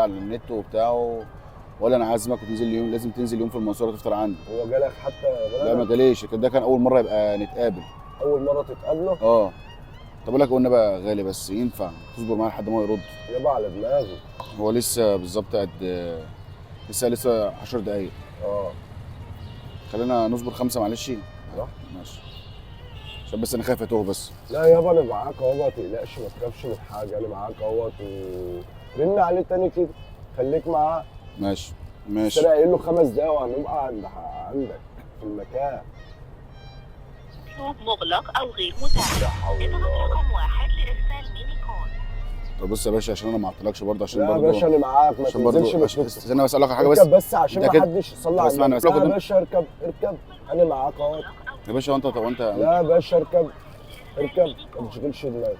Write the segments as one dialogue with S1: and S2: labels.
S1: على النت وبتاع ولا انا عازمك وتنزل لي يوم، لازم تنزل يوم في المنصوره تفطر عندي.
S2: هو جالك حتى
S1: لا ما جاليش، ده كان اول مره يبقى نتقابل.
S2: اول مره تتقابلوا؟
S1: اه. طب اقول لك قلنا بقى غالي، بس ينفع تصبر معايا لحد ما هو يرد؟
S2: يابا على دماغي.
S1: هو لسه بالظبط قد لسه 10 دقايق.
S2: اه
S1: خلينا نصبر 5 معلش.
S2: صح.
S1: ماشي. عشان بس انا خايف اتوه بس.
S2: لا يابا انا معاك اهو، ما تقلقش ما تخافش من حاجه، انا معاك اهوت رن عليه تاني كده، خليك معاه.
S1: ماشي
S2: بس
S1: ماشي.
S2: انا قايل له 5 دقايق وهنبقى عندك في المكان.
S3: مطلوب مغلق أو غير متاح.
S2: لا حول
S3: اضغط
S2: الله.
S3: رقم 1 لإرسال ميني كول.
S1: طب بص يا باشا، عشان انا ما اعطلكش برضه، عشان
S2: لا يا
S1: برضه
S2: باشا انا معاك، ما
S1: عشان
S2: تنزلش
S1: برضه
S2: بتنزل.
S1: استنى بس اقول لك على حاجه بس.
S2: اركب بس عشان
S1: انت
S2: ما
S1: كده
S2: حدش يصلي
S1: طب
S2: على
S1: اسمعني
S2: النبي.
S1: بس.
S2: لا يا باشا اركب اركب، انا معاك اهو.
S1: يا باشا وانت
S2: لا يا باشا اركب اركب، ما تشغلش دماغك،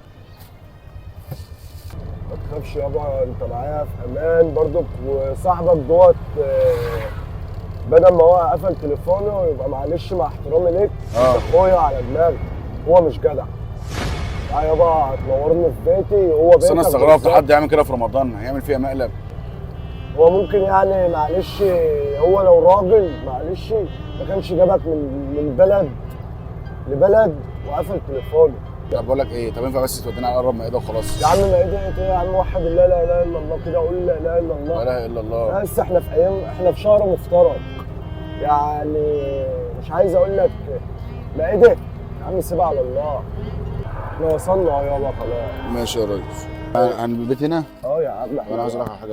S2: ما تخافش يابا، انت معايا في امان برضك. وصاحبك دوت بدل ما هو قفل تليفونه يبقى معلش مع احترامي ليك، انت اخويا على دماغي، هو مش جدع. لا يابا هتنورني في بيتي، هو
S1: بس
S2: بيتك
S1: انا استغربت
S2: بالظبط.
S1: حد يعمل كده في رمضان، هيعمل فيها مقلب.
S2: هو ممكن يعني معلش، هو لو راجل معلش ما كانش جابك من بلد لبلد وقفل تليفونه.
S1: طب بقول لك ايه، طب ينفع بس تودينا على اقرب مائده وخلاص؟
S2: يا عم ما ايه يا عم، وحد الله، لا اله الا الله كده، قول لا اله الا
S1: لا
S2: الله.
S1: اله الا الله.
S2: بس احنا في ايام، احنا في شهر مفترض يعني، مش عايز اقول لك مائده يا عم، سيبها على الله. احنا وصلنا اهو يابا خلاص.
S1: ماشي يا ريس. عن البيت هنا.
S2: اه يا عم
S1: انا عايز اروح على حاجه